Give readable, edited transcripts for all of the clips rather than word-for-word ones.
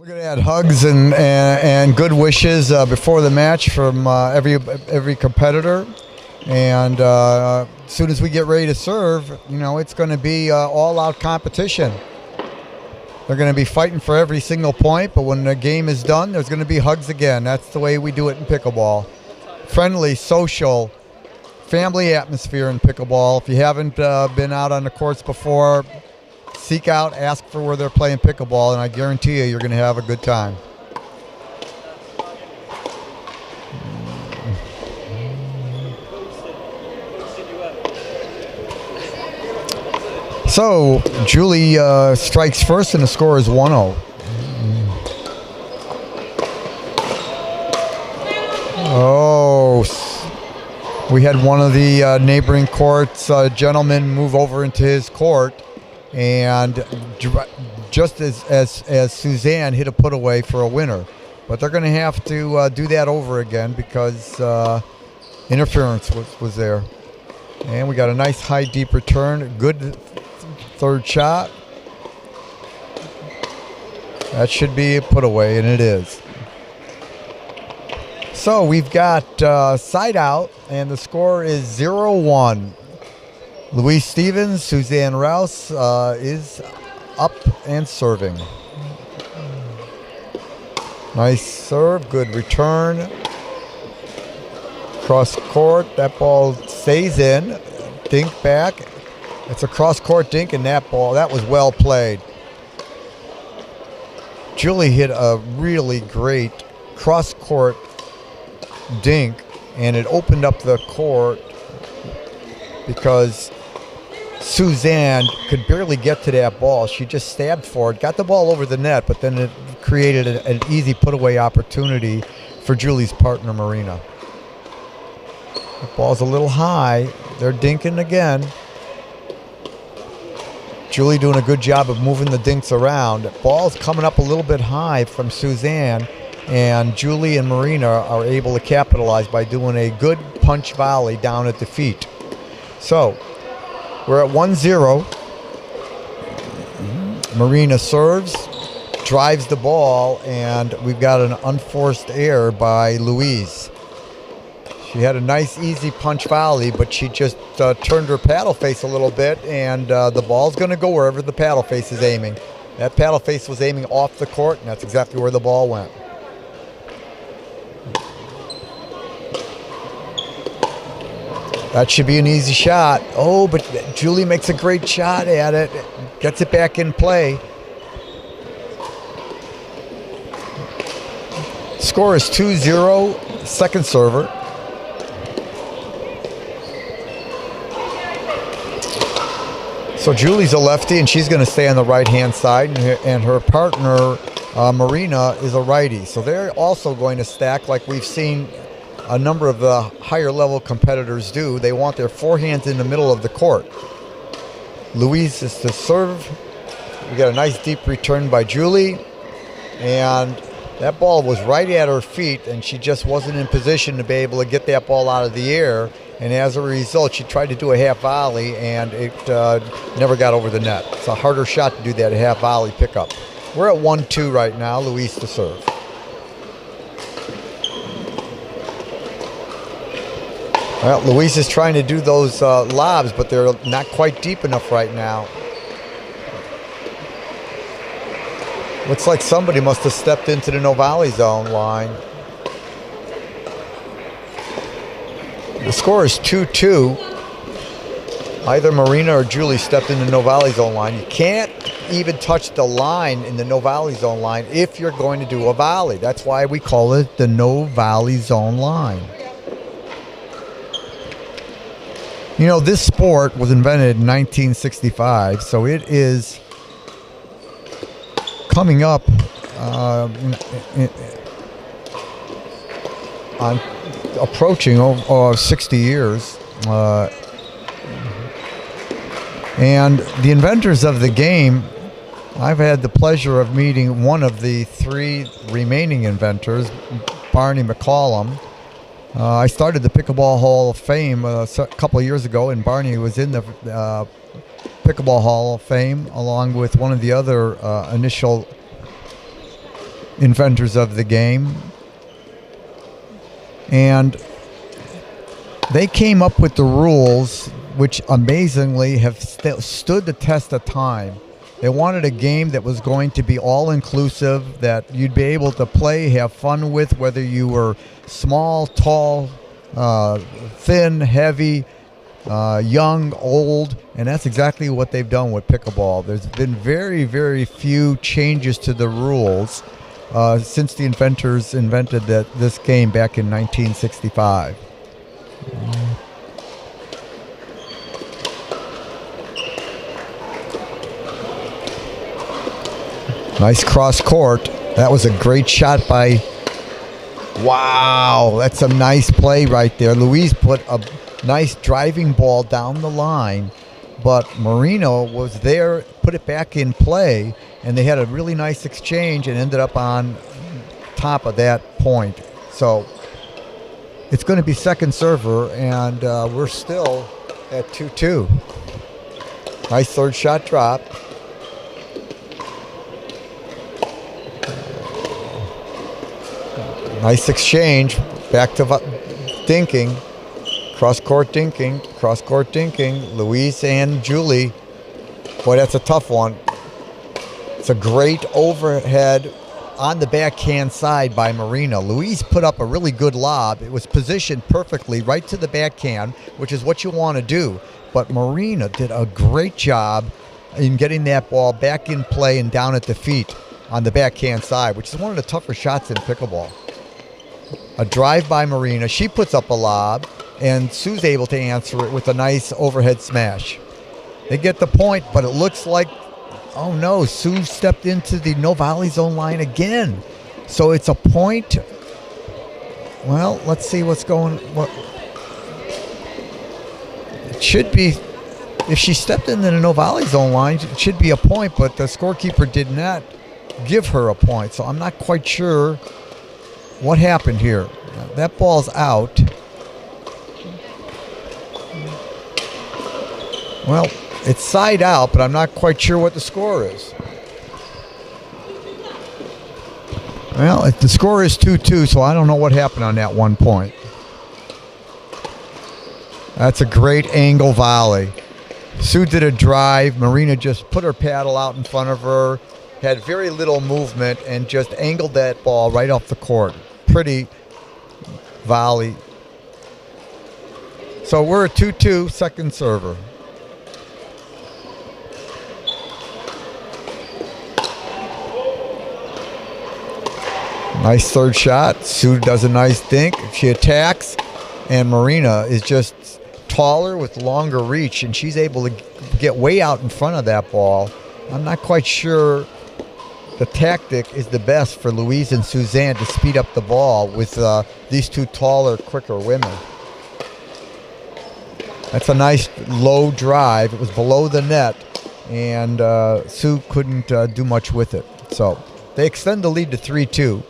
We're going to add hugs and good wishes before the match from every competitor. And as soon as we get ready to serve, it's going to be all-out competition. They're going to be fighting for every single point, but when the game is done, there's going to be hugs again. That's the way we do it in pickleball. Friendly, social, family atmosphere in pickleball. If you haven't been out on the courts before, seek out, ask for where they're playing pickleball, and I guarantee you're going to have a good time. So, Julie strikes first, and the score is 1-0. Oh, we had one of the neighboring courts gentlemen move over into his court, and just as Suzanne hit a put away for a winner. But they're going to have to do that over again because interference was there. And we got a nice high deep return. Good third shot. That should be a put away, and it is. So we've got side out, and the score is 0-1. Louise Stevens, Suzanne Rouse is up and serving. Nice serve, good return. Cross court, that ball stays in. Dink back. It's a cross court dink, and that was well played. Julie hit a really great cross court dink, and it opened up the court because Suzanne could barely get to that ball. She just stabbed for it, got the ball over the net, but then it created an easy put-away opportunity for Julie's partner, Marina. The ball's a little high. They're dinking again. Julie doing a good job of moving the dinks around. Ball's coming up a little bit high from Suzanne, and Julie and Marina are able to capitalize by doing a good punch volley down at the feet. So we're at 1-0. Marina serves, drives the ball, and we've got an unforced error by Louise. She had a nice, easy punch volley, but she just turned her paddle face a little bit, and the ball's going to go wherever the paddle face is aiming. That paddle face was aiming off the court, and that's exactly where the ball went. That should be an easy shot. Oh, but Julie makes a great shot at it. Gets it back in play. Score is 2-0, second server. So Julie's a lefty, and she's going to stay on the right-hand side, and her partner, Marina, is a righty. So they're also going to stack like we've seen a number of the higher-level competitors do. They want their forehands in the middle of the court. Louise is to serve. We got a nice deep return by Julie, and that ball was right at her feet, and she just wasn't in position to be able to get that ball out of the air. And as a result, she tried to do a half volley, and it never got over the net. It's a harder shot to do that half volley pickup. We're at 1-2 right now. Louise to serve. Well, Louise is trying to do those lobs, but they're not quite deep enough right now. Looks like somebody must have stepped into the no volley zone line. The score is 2-2. Either Marina or Julie stepped in the no volley zone line. You can't even touch the line in the no volley zone line if you're going to do a volley. That's why we call it the no volley zone line. You know, this sport was invented in 1965, so it is coming up on approaching 60 years. And the inventors of the game, I've had the pleasure of meeting one of the three remaining inventors, Barney McCauley. I started the Pickleball Hall of Fame a couple of years ago, and Barney was in the Pickleball Hall of Fame along with one of the other initial inventors of the game. And they came up with the rules, which amazingly have stood the test of time. They wanted a game that was going to be all-inclusive, that you'd be able to play, have fun with, whether you were small, tall, thin, heavy, young, old, and that's exactly what they've done with pickleball. There's been very, very few changes to the rules since the inventors invented this game back in 1965. Nice cross court. That was a great shot by... Wow, that's a nice play right there. Louise put a nice driving ball down the line, but Marina was there, put it back in play, and they had a really nice exchange and ended up on top of that point. So it's going to be second server, and we're still at 2-2. Nice third shot drop. Nice exchange. Back to dinking. Cross-court dinking. Cross-court dinking. Louise and Julie. Boy, that's a tough one. It's a great overhead on the backhand side by Marina. Louise put up a really good lob. It was positioned perfectly right to the backhand, which is what you want to do. But Marina did a great job in getting that ball back in play and down at the feet on the backhand side, which is one of the tougher shots in pickleball. A drive by Marina. She puts up a lob, and Sue's able to answer it with a nice overhead smash. They get the point, but it looks like, oh no, Sue stepped into the no volley zone line again. So it's a point. Well, let's see what's going. It should be, if she stepped into the no volley zone line, it should be a point, but the scorekeeper did not give her a point. So I'm not quite sure what happened here. That ball's out. Well, it's side out, but I'm not quite sure what the score is. Well, the score is 2-2, so I don't know what happened on that one point. That's a great angle volley. Sue did a drive. Marina just put her paddle out in front of her, had very little movement, and just angled that ball right off the court. Pretty volley. So we're at 2-2, second server. Nice third shot. Sue does a nice dink. She attacks, and Marina is just taller with longer reach, and she's able to get way out in front of that ball. I'm not quite sure the tactic is the best for Louise and Suzanne to speed up the ball with these two taller, quicker women. That's a nice low drive. It was below the net, and Sue couldn't do much with it. So they extend the lead to 3-2.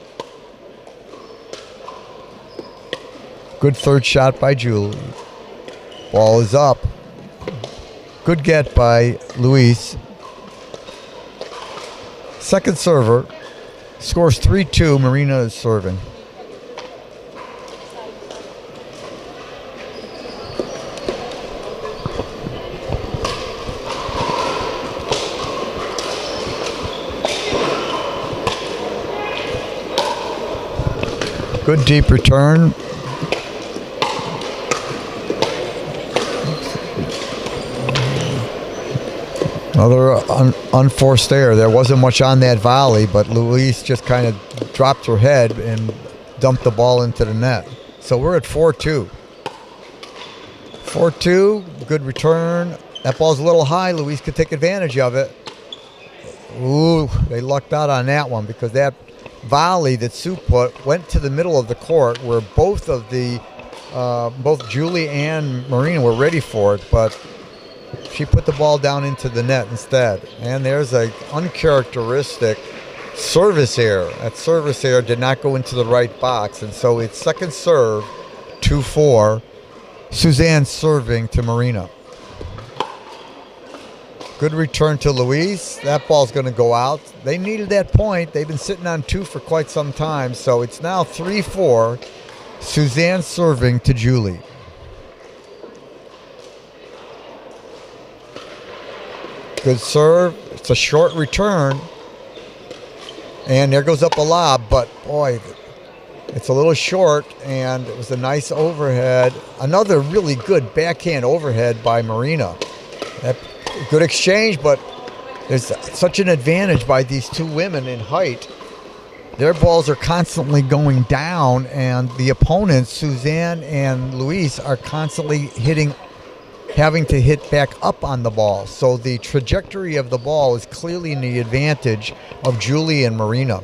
Good third shot by Julie. Ball is up. Good get by Louise. Second server. Scores 3-2. Marina is serving. Good deep return. Another unforced error. There wasn't much on that volley, but Louise just kind of dropped her head and dumped the ball into the net. So we're at 4-2. 4-2, good return. That ball's a little high. Louise could take advantage of it. Ooh, they lucked out on that one because that volley that Sue put went to the middle of the court where both Julie and Marina were ready for it, but she put the ball down into the net instead. And there's an uncharacteristic service error. That service error did not go into the right box, and so it's second serve, 2-4. Suzanne serving to Marina. Good return to Louise. That ball's going to go out. They needed that point. They've been sitting on 2 for quite some time. So it's now 3-4. Suzanne serving to Julie. Good serve. It's a short return. And there goes up a lob. But, boy, it's a little short. And it was a nice overhead. Another really good backhand overhead by Marina. Good exchange, but there's such an advantage by these two women in height. Their balls are constantly going down, and the opponents, Suzanne and Louise, are constantly having to hit back up on the ball. So the trajectory of the ball is clearly in the advantage of Julie and Marina,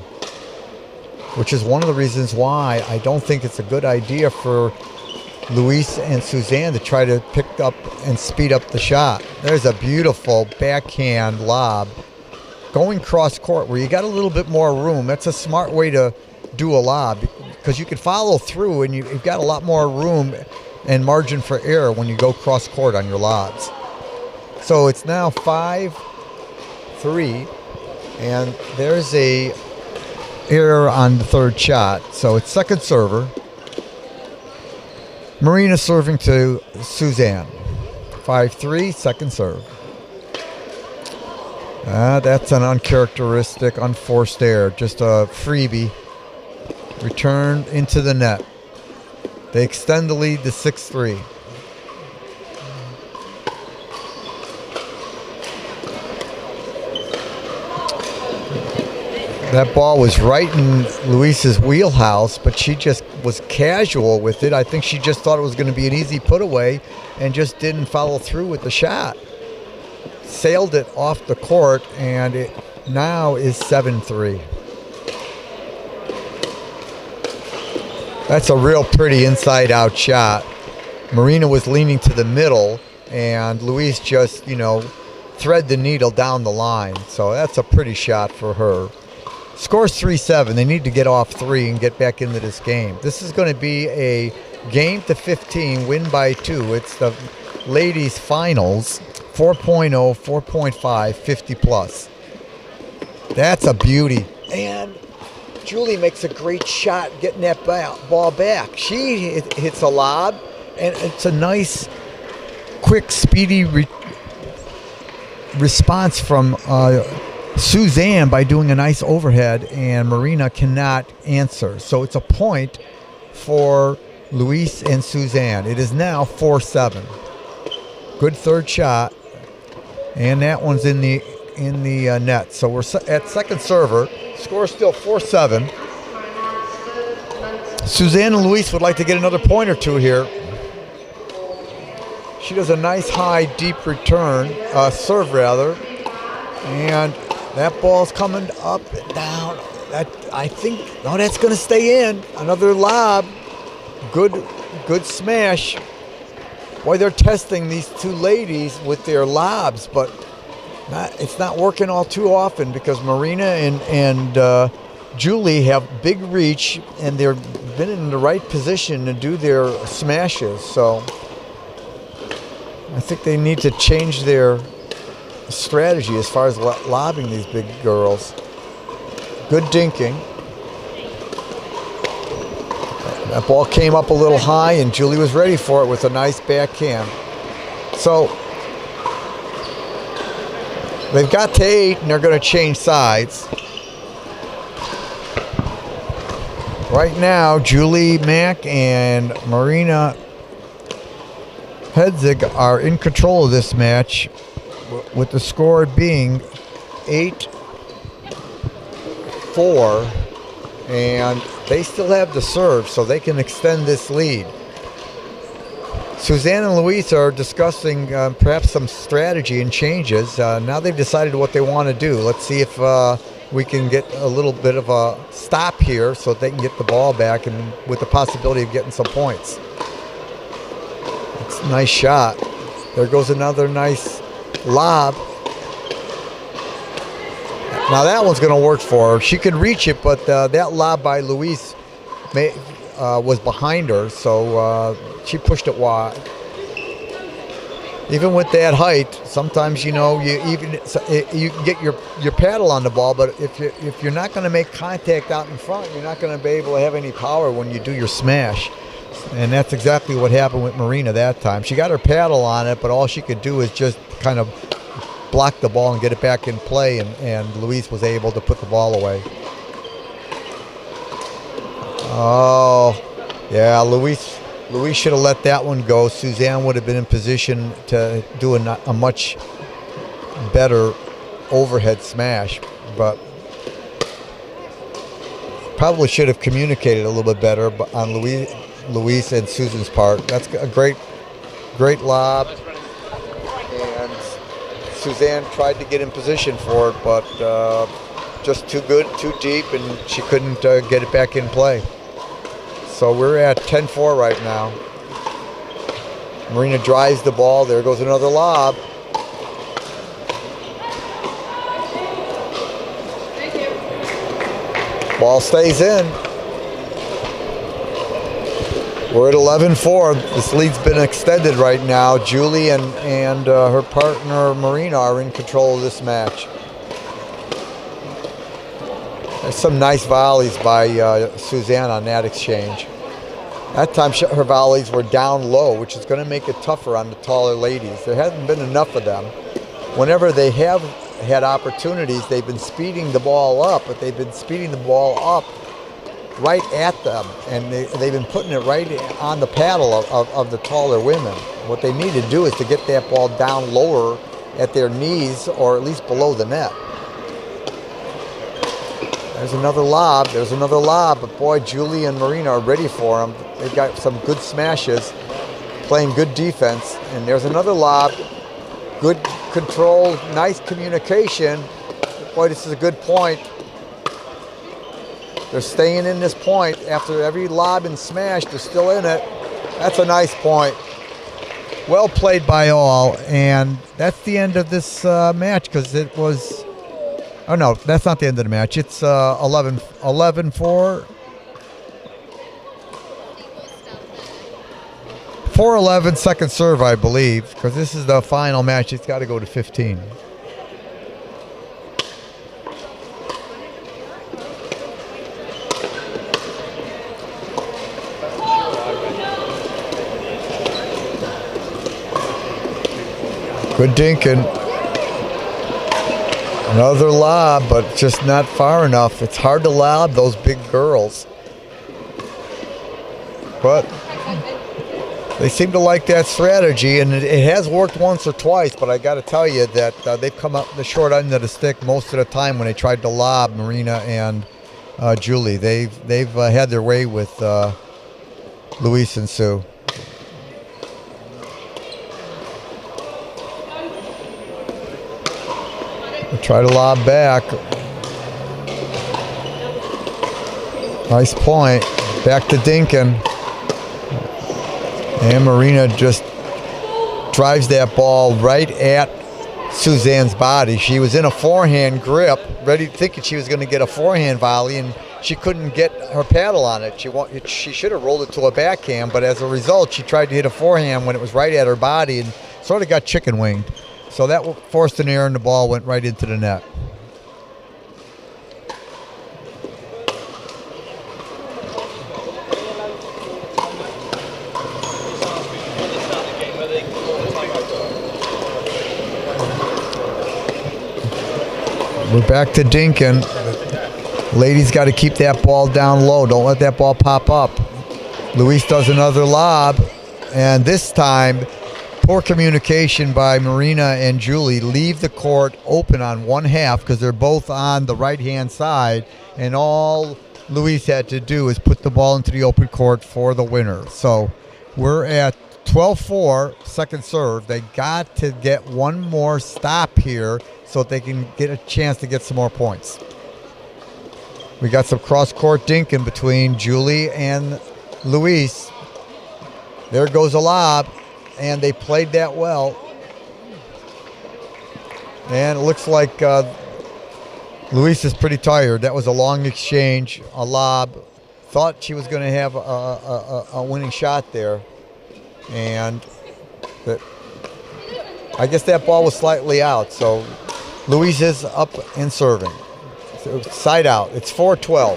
which is one of the reasons why I don't think it's a good idea for Louise and Suzanne to try to pick up and speed up the shot. There's a beautiful backhand lob going cross court where you got a little bit more room. That's a smart way to do a lob because you can follow through and you've got a lot more room and margin for error when you go cross court on your lobs. So it's now 5-3, and there's a error on the third shot. So it's second server. Marina serving to Suzanne. 5-3, second serve. That's an uncharacteristic, unforced error. Just a freebie. Return into the net. They extend the lead to 6-3. That ball was right in Luisa's wheelhouse, but she just was casual with it. I think she just thought it was going to be an easy put away and just didn't follow through with the shot. Sailed it off the court, and it now is 7-3. That's a real pretty inside-out shot. Marina was leaning to the middle, and Louise just, thread the needle down the line. So that's a pretty shot for her. Scores 3-7. They need to get off 3 and get back into this game. This is going to be a game to 15, win by 2. It's the ladies' finals, 4.0, 4.5, 50 plus. That's a beauty. And Julie makes a great shot getting that ball back. She hits a lob, and it's a nice, quick, speedy response from Suzanne by doing a nice overhead, and Marina cannot answer. So it's a point for Louise and Suzanne. It is now 4-7. Good third shot, and that one's in the net. So we're at second server. Score still 4-7. Suzanne and Louise would like to get another point or two here. She does a nice high, deep return, serve rather, and that ball's coming up and down. That's going to stay in. Another lob. Good smash. Boy, they're testing these two ladies with their lobs, but it's not working all too often because Marina and Julie have big reach, and they've been in the right position to do their smashes. So I think they need to change their strategy as far as lobbing these big girls. Good dinking. That ball came up a little high, and Julie was ready for it with a nice backhand. So they've got to 8, and they're going to change sides. Right now, Julie Mack and Marina Heatzig are in control of this match, with the score being 8-4, and they still have the serve, so they can extend this lead. Suzanne and Louise are discussing perhaps some strategy and changes. Now they've decided what they want to do. Let's see if we can get a little bit of a stop here so they can get the ball back and with the possibility of getting some points. It's a nice shot. There goes another nice lob. Now that one's going to work for her. She could reach it, but that lob by Louise was behind her, so she pushed it wide. even with that height, sometimes you can get your paddle on the ball, but if you're not going to make contact out in front, you're not going to be able to have any power when you do your smash. And that's exactly what happened with Marina that time. She got her paddle on it, but all she could do is just kind of block the ball and get it back in play, and Louise was able to put the ball away. Oh, yeah, Louise should have let that one go. Suzanne would have been in position to do a much better overhead smash, but probably should have communicated a little bit better on Louise and Susan's part. That's a great lob, and Suzanne tried to get in position for it, but just too good, too deep, and she couldn't get it back in play. So we're at 10-4 right now. Marina drives the ball. There goes another lob. Ball stays in. We're at 11-4. This lead's been extended right now. Julie and her partner Marina are in control of this match. There's some nice volleys by Suzanne on that exchange. That time her volleys were down low, which is going to make it tougher on the taller ladies. There hasn't been enough of them. Whenever they have had opportunities, they've been speeding the ball up, but they've been speeding the ball up right at them, and they've been putting it right on the paddle of the taller women. What they need to do is to get that ball down lower at their knees, or at least below the net. There's another lob. There's another lob. But boy, Julie and Marina are ready for them. They've got some good smashes, playing good defense. And there's another lob. Good control, nice communication. Boy, this is a good point. They're staying in this point. After every lob and smash, they're still in it. That's a nice point. Well played by all. And that's the end of this match, because it was... Oh, no, that's not the end of the match. It's 11-4. 4-11 second serve, I believe, because this is the final match. It's got to go to 15. Good dinking. Another lob, but just not far enough. It's hard to lob those big girls. But they seem to like that strategy, and it has worked once or twice, but I got to tell you that they've come up the short end of the stick most of the time when they tried to lob Marina and Julie. They've had their way with Louise and Sue. Try to lob back. Nice point. Back to Dinkin. And Marina just drives that ball right at Suzanne's body. She was in a forehand grip, ready, thinking she was going to get a forehand volley, and she couldn't get her paddle on it. She should have rolled it to a backhand, but as a result, she tried to hit a forehand when it was right at her body and sort of got chicken winged. So that forced an error, and the ball went right into the net. We're back to Dinkin. Ladies got to keep that ball down low. Don't let that ball pop up. Luis does another lob, and this time poor communication by Marina and Julie. Leave the court open on one half because they're both on the right-hand side, and all Luis had to do is put the ball into the open court for the winner. So we're at 12-4, second serve. They got to get one more stop here so they can get a chance to get some more points. We got some cross-court dinking between Julie and Luis. There goes a lob. And they played that well. And it looks like Luis is pretty tired. That was a long exchange, a lob. Thought she was going to have a winning shot there. And I guess that ball was slightly out, so Louise is up and serving. So side out. It's 4-12.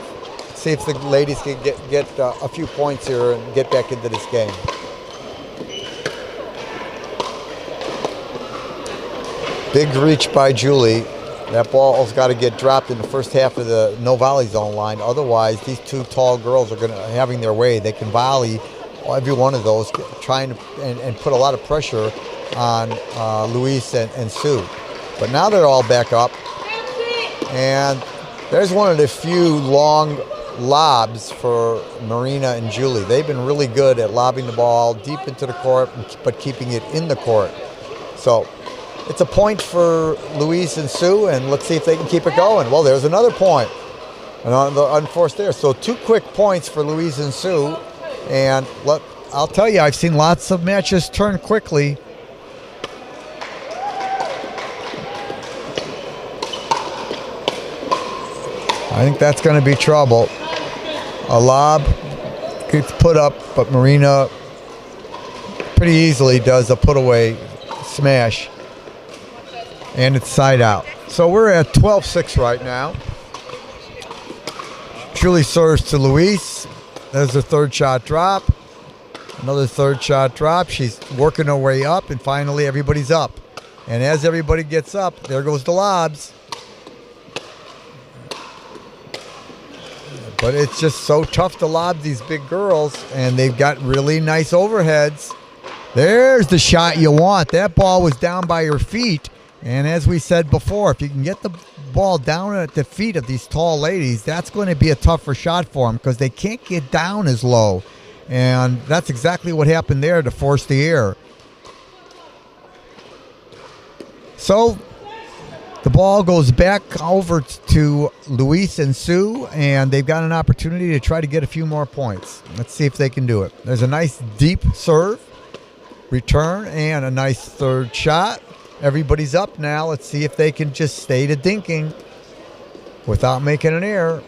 See if the ladies can get a few points here and get back into this game. Big reach by Julie. That ball's got to get dropped in the first half of the no volley zone line. Otherwise, these two tall girls are going to having their way. They can volley every one of those, trying to and put a lot of pressure on Louise and Sue. But now they're all back up, and there's one of the few long lobs for Marina and Julie. They've been really good at lobbing the ball deep into the court, but keeping it in the court. So it's a point for Louise and Sue, and let's see if they can keep it going. Well, there's another point, and unforced there. So 2 quick points for Louise and Sue, and I'll tell you, I've seen lots of matches turn quickly. I think that's going to be trouble. A lob gets put up, but Marina pretty easily does a put away smash. And it's side out. So we're at 12-6 right now. Julie serves to Louise. There's a third shot drop. Another third shot drop. She's working her way up, and finally everybody's up. And as everybody gets up, there goes the lobs. But it's just so tough to lob these big girls, and they've got really nice overheads. There's the shot you want. That ball was down by her feet. And as we said before, if you can get the ball down at the feet of these tall ladies, that's going to be a tougher shot for them because they can't get down as low. And that's exactly what happened there to force the error. So the ball goes back over to Louise and Sue, and they've got an opportunity to try to get a few more points. Let's see if they can do it. There's a nice deep serve, return, and a nice third shot. Everybody's up now. Let's see if they can just stay to dinking without making an error.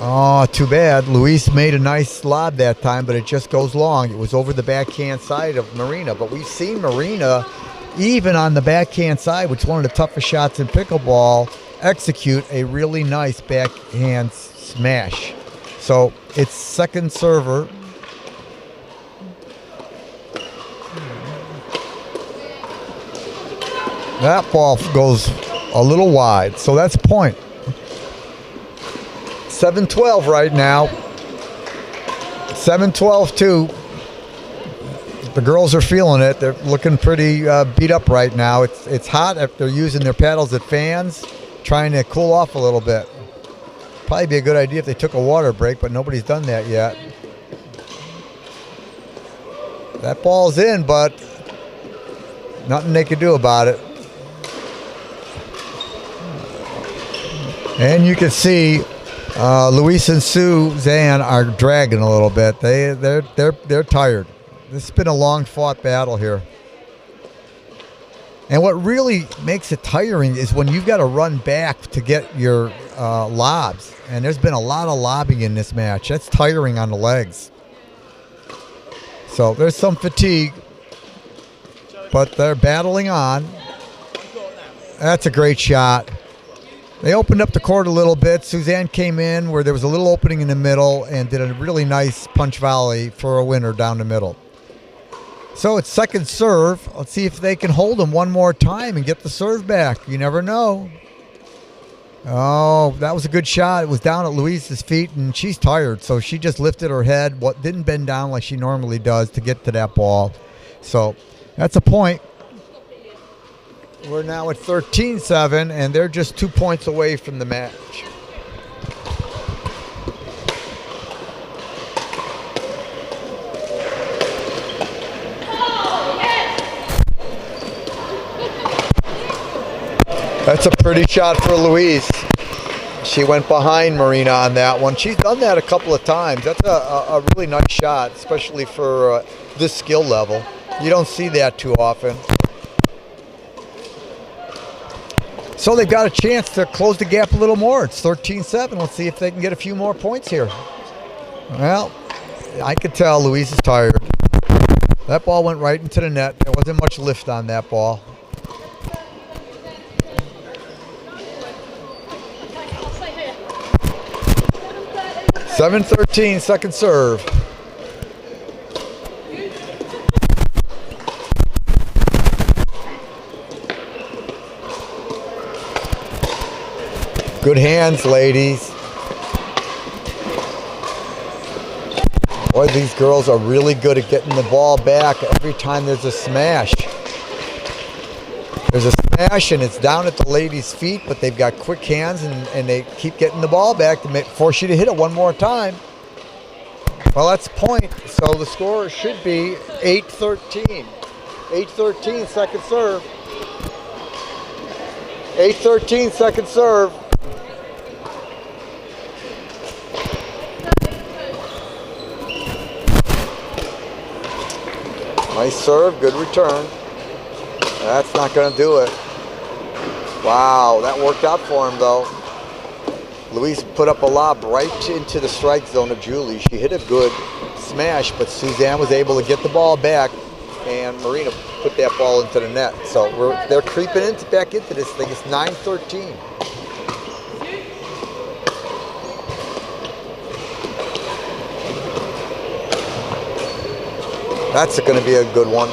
Oh, too bad. Louise made a nice lob that time, but it just goes long. It was over the backhand side of Marina. But we've seen Marina, even on the backhand side, which is one of the toughest shots in pickleball, execute a really nice backhand smash. So it's second server. That ball goes a little wide, so that's a point. 7-12 right now. 7-12 too. The girls are feeling it. They're looking pretty beat up right now. It's hot. They're using their paddles at fans, trying to cool off a little bit. Probably be a good idea if they took a water break, but nobody's done that yet. That ball's in, but nothing they can do about it. And you can see Louise and Suzanne are dragging a little bit. They're tired. This has been a long fought battle here. And what really makes it tiring is when you've got to run back to get your lobs. And there's been a lot of lobbing in this match. That's tiring on the legs. So there's some fatigue, but they're battling on. That's a great shot. They opened up the court a little bit. Suzanne came in where there was a little opening in the middle and did a really nice punch volley for a winner down the middle. So it's second serve. Let's see if they can hold them one more time and get the serve back. You never know. Oh, that was a good shot. It was down at Louise's feet, and she's tired, so she just lifted her head, didn't bend down like she normally does to get to that ball. So that's a point. We're now at 13-7, and they're just 2 points away from the match. That's a pretty shot for Louise. She went behind Marina on that one. She's done that a couple of times. That's a really nice shot, especially for this skill level. You don't see that too often. So they've got a chance to close the gap a little more. It's 13-7. Let's see if they can get a few more points here. Well, I could tell Louise is tired. That ball went right into the net. There wasn't much lift on that ball. (7-13), second serve. Good hands, ladies. Boy, these girls are really good at getting the ball back every time there's a smash. There's a smash and it's down at the ladies' feet, but they've got quick hands and they keep getting the ball back to force you to hit it one more time. Well, that's point. So the score should be 8-13. 8-13, second serve. 8-13, second serve. Nice serve, good return. That's not going to do it. Wow, that worked out for him though. Louise put up a lob right into the strike zone of Julie. She hit a good smash, but Suzanne was able to get the ball back, and Marina put that ball into the net. So they're creeping back into this thing. It's 9-13. That's going to be a good one.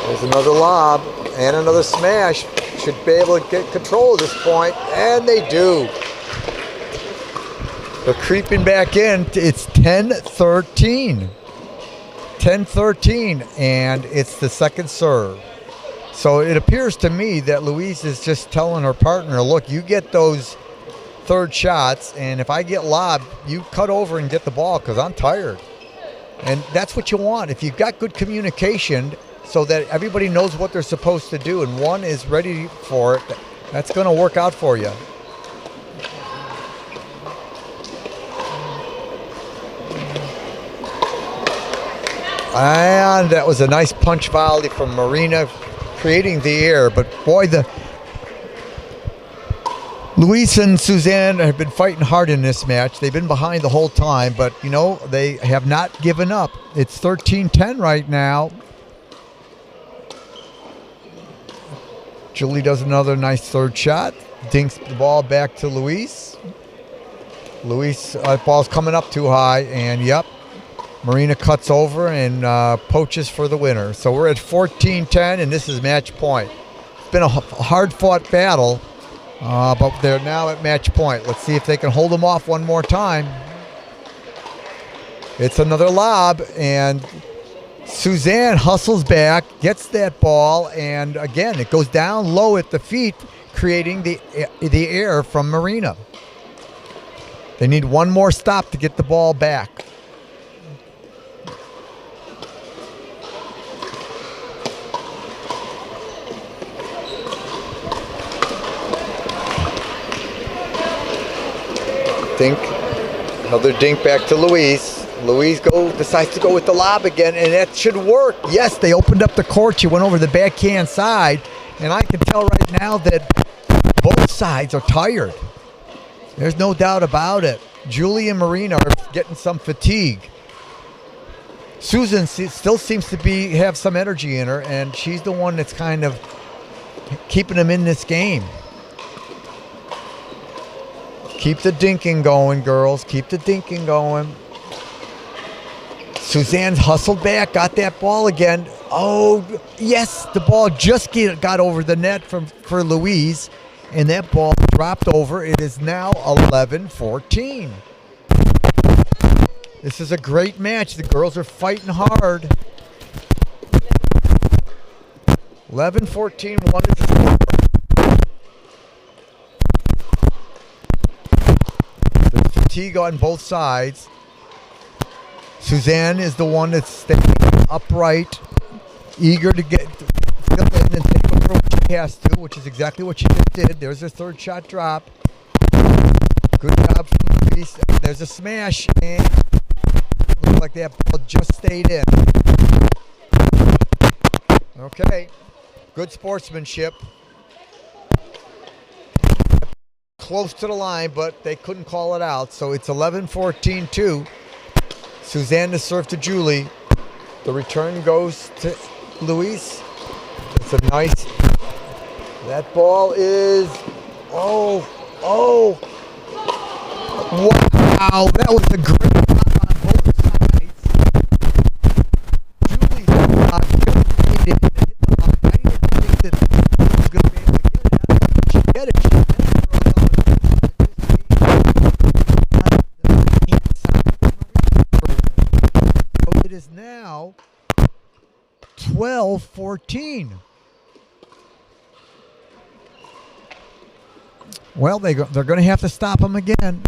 There's another lob and another smash. Should be able to get control at this point, and they do. They're creeping back in. It's 10-13. 10-13, and it's the second serve. So it appears to me that Louise is just telling her partner, look, you get those third shots, and if I get lobbed, you cut over and get the ball because I'm tired. And that's what you want. If you've got good communication so that everybody knows what they're supposed to do and one is ready for it, that's going to work out for you. And that was a nice punch volley from Marina, creating the air. But boy, Luis and Suzanne have been fighting hard in this match. They've been behind the whole time, but, you know, they have not given up. It's 13-10 right now. Julie does another nice third shot. Dinks the ball back to Luis. Luis, ball's coming up too high, and yep, Marina cuts over and poaches for the winner. So we're at 14-10, and this is match point. It's been a hard-fought battle. But they're now at match point. Let's see if they can hold them off one more time. It's another lob, and Suzanne hustles back, gets that ball, and again, it goes down low at the feet, creating the air from Marina. They need one more stop to get the ball back. Dink, another dink back to Louise. Louise decides to go with the lob again, and that should work. Yes, they opened up the court. She went over the backhand side, and I can tell right now that both sides are tired. There's no doubt about it. Julie and Marina are getting some fatigue. Susan still seems to have some energy in her, and she's the one that's kind of keeping them in this game. Keep the dinking going, girls. Keep the dinking going. Suzanne's hustled back, got that ball again. Oh, yes, the ball just got over the net for Louise, and that ball dropped over. It is now 11-14. This is a great match. The girls are fighting hard. 11-14, one is the score. There's fatigue on both sides. Suzanne is the one that's standing upright, eager to get fill in and take over what she has to, which is exactly what she just did. There's her third shot drop. Good job from Luis. There's a smash, and looks like that ball just stayed in. Okay, good sportsmanship. Close to the line, but they couldn't call it out. So it's 11-14-2. Suzanne to serve to Julie. The return goes to Luis. It's a nice. That ball is. Oh. Wow, that was a great shot on both sides. Julie hit the line. I didn't think that she was going to be able to get it. I don't think she get it. She hit it so it is now 12-14. Well, they're going to have to stop them again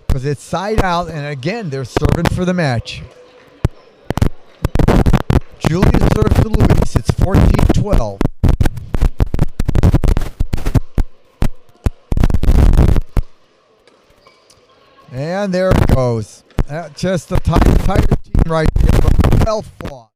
because it's side out, and again, they're serving for the match. Julia serves to Luis. It's 14-12. And there it goes. Just a tight team right there, but well fought.